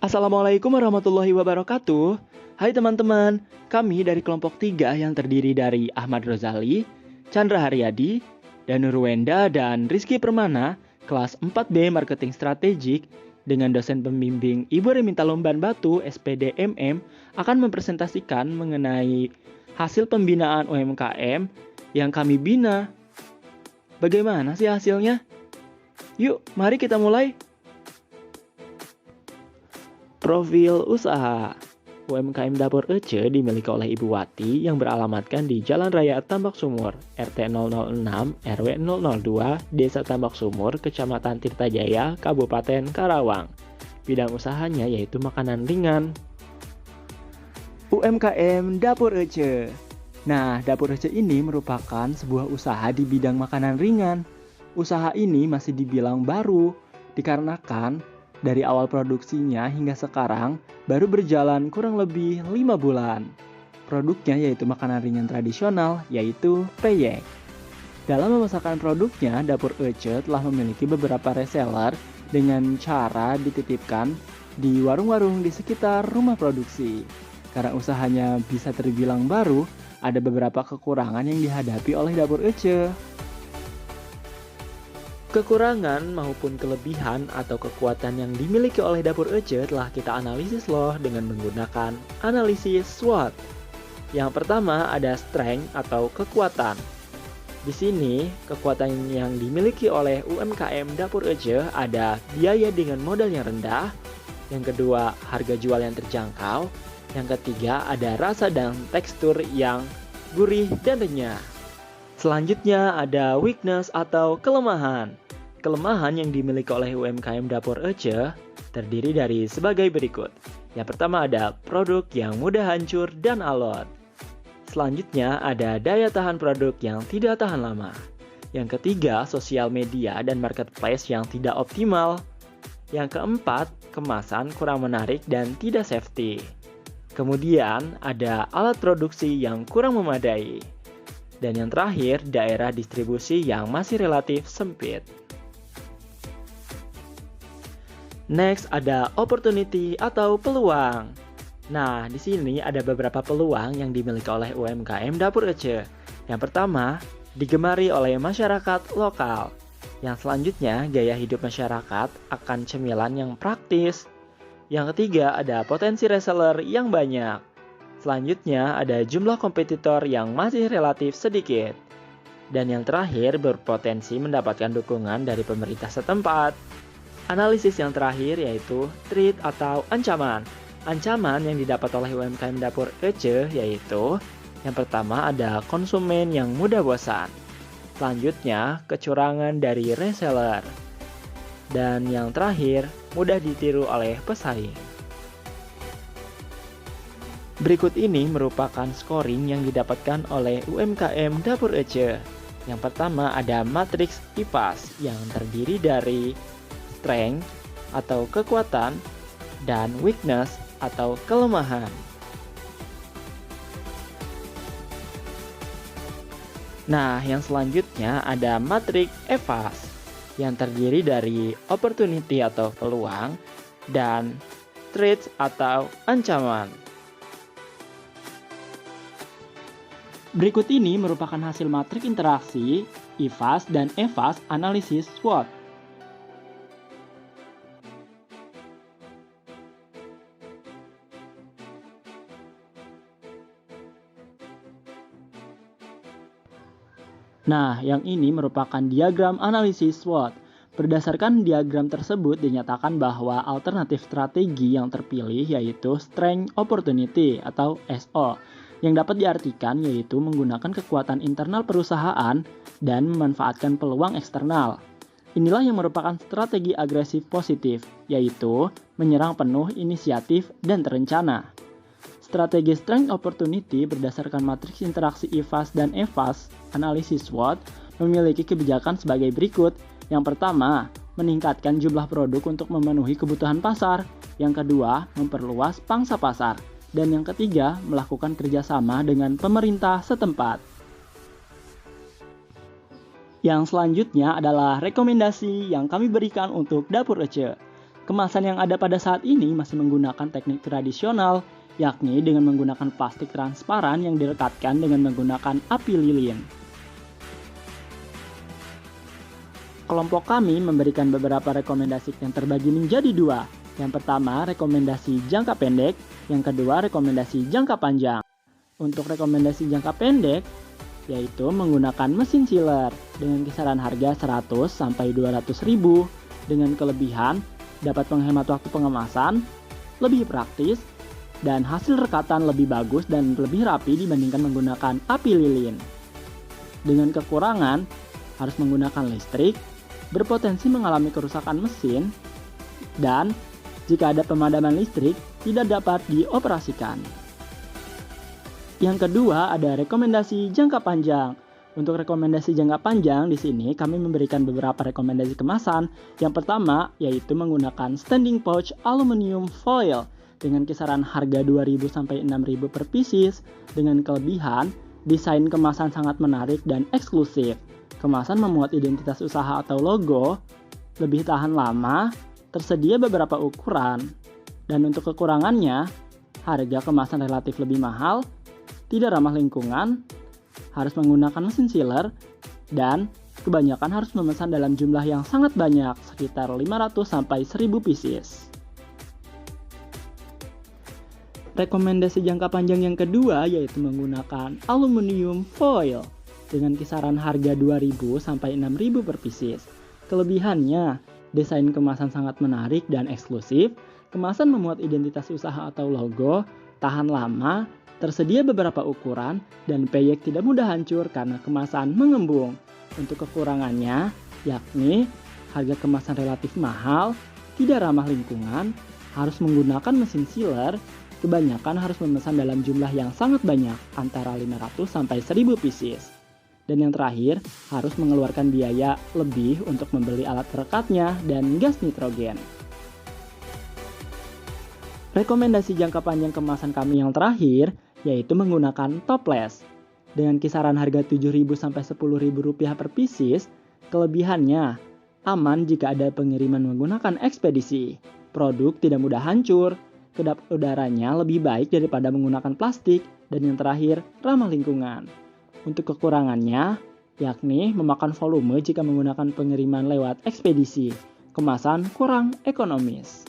Assalamualaikum warahmatullahi wabarakatuh. Hai teman-teman, kami dari kelompok 3 yang terdiri dari Ahmad Rozali, Chandra Haryadi, dan Nurwenda dan Rizky Permana, kelas 4B Marketing Strategik, dengan dosen pembimbing Ibu Reminta Lomban Batu, SPD MM, akan mempresentasikan mengenai hasil pembinaan UMKM yang kami bina. Bagaimana sih hasilnya? Yuk, mari kita mulai. Profil usaha UMKM Dapur Ece dimiliki oleh Ibu Wati yang beralamatkan di Jalan Raya Tambak Sumur, RT 006, RW 002, Desa Tambak Sumur, Kecamatan Tirtajaya, Kabupaten Karawang. Bidang usahanya yaitu makanan ringan. UMKM Dapur Ece. Nah, Dapur Ece ini merupakan sebuah usaha di bidang makanan ringan. Usaha ini masih dibilang baru, dikarenakan dari awal produksinya hingga sekarang baru berjalan kurang lebih 5 bulan. Produknya yaitu makanan ringan tradisional, yaitu peyek. Dalam memasarkan produknya, Dapur Ece telah memiliki beberapa reseller dengan cara dititipkan di warung-warung di sekitar rumah produksi. Karena usahanya bisa terbilang baru, ada beberapa kekurangan yang dihadapi oleh Dapur Ece. Kekurangan maupun kelebihan atau kekuatan yang dimiliki oleh Dapur Ece telah kita analisis loh dengan menggunakan analisis SWOT. Yang pertama ada strength atau kekuatan. Di sini, kekuatan yang dimiliki oleh UMKM Dapur Ece ada biaya dengan modal yang rendah. Yang kedua, harga jual yang terjangkau. Yang ketiga, ada rasa dan tekstur yang gurih dan renyah. Selanjutnya ada weakness atau kelemahan. Kelemahan yang dimiliki oleh UMKM Dapur Ece terdiri dari sebagai berikut. Yang pertama ada produk yang mudah hancur dan alot. Selanjutnya ada daya tahan produk yang tidak tahan lama. Yang ketiga, sosial media dan marketplace yang tidak optimal. Yang keempat, kemasan kurang menarik dan tidak safety. Kemudian ada alat produksi yang kurang memadai. Dan yang terakhir, daerah distribusi yang masih relatif sempit. Next ada opportunity atau peluang. Nah, di sini ada beberapa peluang yang dimiliki oleh UMKM Dapur Ece. Yang pertama, digemari oleh masyarakat lokal. Yang selanjutnya, gaya hidup masyarakat akan cemilan yang praktis. Yang ketiga, ada potensi reseller yang banyak. Selanjutnya, ada jumlah kompetitor yang masih relatif sedikit. Dan yang terakhir, berpotensi mendapatkan dukungan dari pemerintah setempat. Analisis yang terakhir yaitu threat atau ancaman. Ancaman yang didapat oleh UMKM Dapur Ece yaitu yang pertama ada konsumen yang mudah bosan. Selanjutnya kecurangan dari reseller. Dan yang terakhir mudah ditiru oleh pesaing. Berikut ini merupakan scoring yang didapatkan oleh UMKM Dapur Ece. Yang pertama ada matriks IPAS yang terdiri dari strength atau kekuatan dan weakness atau kelemahan. Nah, yang selanjutnya ada matriks EVAS yang terdiri dari opportunity atau peluang dan threats atau ancaman. Berikut ini merupakan hasil matriks interaksi IVAS dan EVAS analisis SWOT. Nah, yang ini merupakan diagram analisis SWOT. Berdasarkan diagram tersebut dinyatakan bahwa alternatif strategi yang terpilih yaitu Strength Opportunity atau SO, yang dapat diartikan yaitu menggunakan kekuatan internal perusahaan dan memanfaatkan peluang eksternal. Inilah yang merupakan strategi agresif positif, yaitu menyerang penuh inisiatif dan terencana. Strategi Strength Opportunity berdasarkan matriks interaksi IVAS dan EVAS, analisis SWOT, memiliki kebijakan sebagai berikut. Yang pertama, meningkatkan jumlah produk untuk memenuhi kebutuhan pasar. Yang kedua, memperluas pangsa pasar. Dan yang ketiga, melakukan kerjasama dengan pemerintah setempat. Yang selanjutnya adalah rekomendasi yang kami berikan untuk Dapur Ece. Kemasan yang ada pada saat ini masih menggunakan teknik tradisional, yakni dengan menggunakan plastik transparan yang direkatkan dengan menggunakan api lilin. Kelompok kami memberikan beberapa rekomendasi yang terbagi menjadi dua. Yang pertama, rekomendasi jangka pendek. Yang kedua, rekomendasi jangka panjang. Untuk rekomendasi jangka pendek, yaitu menggunakan mesin chiller dengan kisaran harga 100 sampai 200 ribu. Dengan kelebihan, dapat menghemat waktu pengemasan, lebih praktis, dan hasil rekatan lebih bagus dan lebih rapi dibandingkan menggunakan api lilin. Dengan kekurangan, harus menggunakan listrik, berpotensi mengalami kerusakan mesin, dan jika ada pemadaman listrik, tidak dapat dioperasikan. Yang kedua ada rekomendasi jangka panjang. Untuk rekomendasi jangka panjang di sini kami memberikan beberapa rekomendasi kemasan. Yang pertama yaitu menggunakan standing pouch aluminium foil dengan kisaran harga 2.000 sampai 6.000 per pieces. Dengan kelebihan, desain kemasan sangat menarik dan eksklusif. Kemasan memuat identitas usaha atau logo, lebih tahan lama, tersedia beberapa ukuran. Dan untuk kekurangannya, harga kemasan relatif lebih mahal, tidak ramah lingkungan, harus menggunakan mesin chiller, dan kebanyakan harus memesan dalam jumlah yang sangat banyak, sekitar 500 sampai 1000 pieces. Rekomendasi jangka panjang yang kedua yaitu menggunakan aluminium foil dengan kisaran harga 2.000 sampai 6.000 per pieces. Kelebihannya, desain kemasan sangat menarik dan eksklusif, kemasan memuat identitas usaha atau logo, tahan lama, tersedia beberapa ukuran, dan peyek tidak mudah hancur karena kemasan mengembung. Untuk kekurangannya, yakni harga kemasan relatif mahal, tidak ramah lingkungan, harus menggunakan mesin chiller, kebanyakan harus memesan dalam jumlah yang sangat banyak, antara 500 sampai 1000 pieces. Dan yang terakhir, harus mengeluarkan biaya lebih untuk membeli alat perekatnya dan gas nitrogen. Rekomendasi jangka panjang kemasan kami yang terakhir yaitu menggunakan topless. Dengan kisaran harga 7.000 sampai 10.000 rupiah per pieces, kelebihannya aman jika ada pengiriman menggunakan ekspedisi. Produk tidak mudah hancur, kedap udaranya lebih baik daripada menggunakan plastik, dan yang terakhir ramah lingkungan. Untuk kekurangannya, yakni memakan volume jika menggunakan pengiriman lewat ekspedisi. Kemasan kurang ekonomis.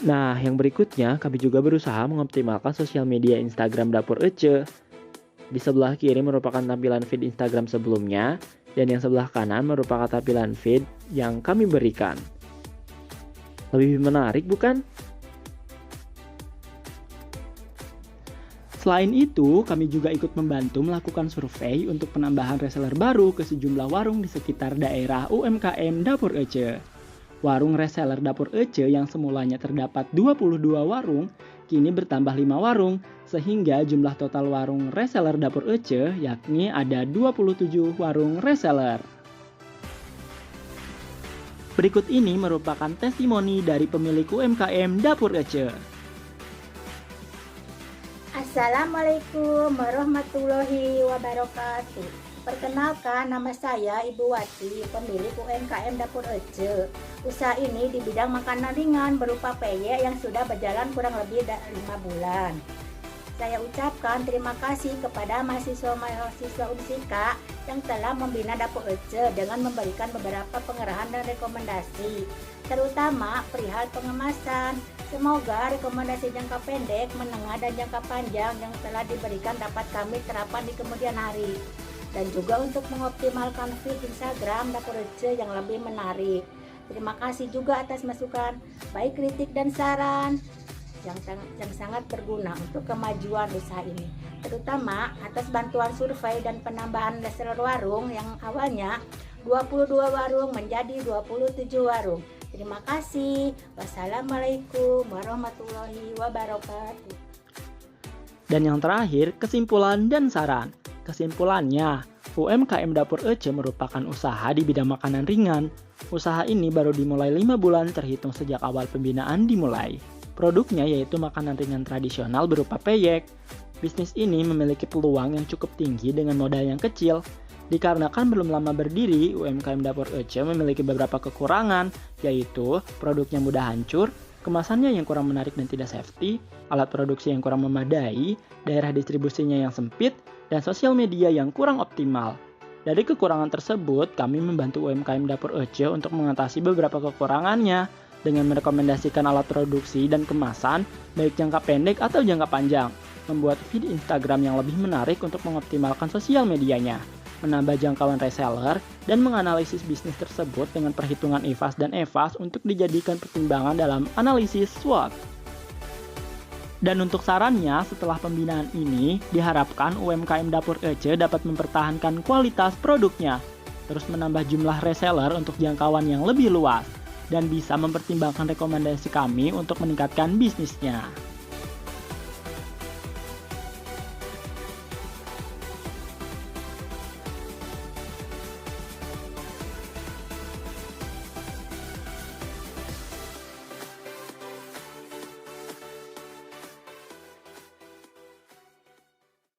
Nah, yang berikutnya kami juga berusaha mengoptimalkan sosial media Instagram Dapur Ece. Di sebelah kiri merupakan tampilan feed Instagram sebelumnya, dan yang sebelah kanan merupakan tampilan feed yang kami berikan. Lebih menarik bukan? Selain itu, kami juga ikut membantu melakukan survei untuk penambahan reseller baru ke sejumlah warung di sekitar daerah UMKM Dapur Ece. Warung reseller Dapur Ece yang semulanya terdapat 22 warung, kini bertambah 5 warung, sehingga jumlah total warung reseller Dapur Ece yakni ada 27 warung reseller. Berikut ini merupakan testimoni dari pemilik UMKM Dapur Ece. Assalamualaikum warahmatullahi wabarakatuh. Perkenalkan, nama saya Ibu Wati, pemilik UMKM Dapur Ece. Usaha ini di bidang makanan ringan berupa peyek yang sudah berjalan kurang lebih 5 bulan. Saya ucapkan terima kasih kepada mahasiswa-mahasiswa Unsika yang telah membina Dapur Ece dengan memberikan beberapa pengerahan dan rekomendasi, terutama perihal pengemasan. Semoga rekomendasi jangka pendek, menengah, dan jangka panjang yang telah diberikan dapat kami terapkan di kemudian hari. Dan juga untuk mengoptimalkan feed Instagram Dapur Ece yang lebih menarik. Terima kasih juga atas masukan, baik kritik dan saran yang sangat berguna untuk kemajuan usaha ini. Terutama atas bantuan survei dan penambahan reseller warung yang awalnya 22 warung menjadi 27 warung. Terima kasih. Wassalamualaikum warahmatullahi wabarakatuh. Dan yang terakhir, kesimpulan dan saran. Kesimpulannya, UMKM Dapur Ece merupakan usaha di bidang makanan ringan. Usaha ini baru dimulai 5 bulan terhitung sejak awal pembinaan dimulai. Produknya yaitu makanan ringan tradisional berupa peyek. Bisnis ini memiliki peluang yang cukup tinggi dengan modal yang kecil. Dikarenakan belum lama berdiri, UMKM Dapur Ece memiliki beberapa kekurangan, yaitu produknya mudah hancur, kemasannya yang kurang menarik dan tidak safety, alat produksi yang kurang memadai, daerah distribusinya yang sempit, dan sosial media yang kurang optimal. Dari kekurangan tersebut, kami membantu UMKM Dapur Ece untuk mengatasi beberapa kekurangannya dengan merekomendasikan alat produksi dan kemasan, baik jangka pendek atau jangka panjang, membuat feed Instagram yang lebih menarik untuk mengoptimalkan sosial medianya, menambah jangkauan reseller, dan menganalisis bisnis tersebut dengan perhitungan IFAS dan EVAS untuk dijadikan pertimbangan dalam analisis SWOT. Dan untuk sarannya, setelah pembinaan ini, diharapkan UMKM Dapur Ece dapat mempertahankan kualitas produknya, terus menambah jumlah reseller untuk jangkauan yang lebih luas, dan bisa mempertimbangkan rekomendasi kami untuk meningkatkan bisnisnya.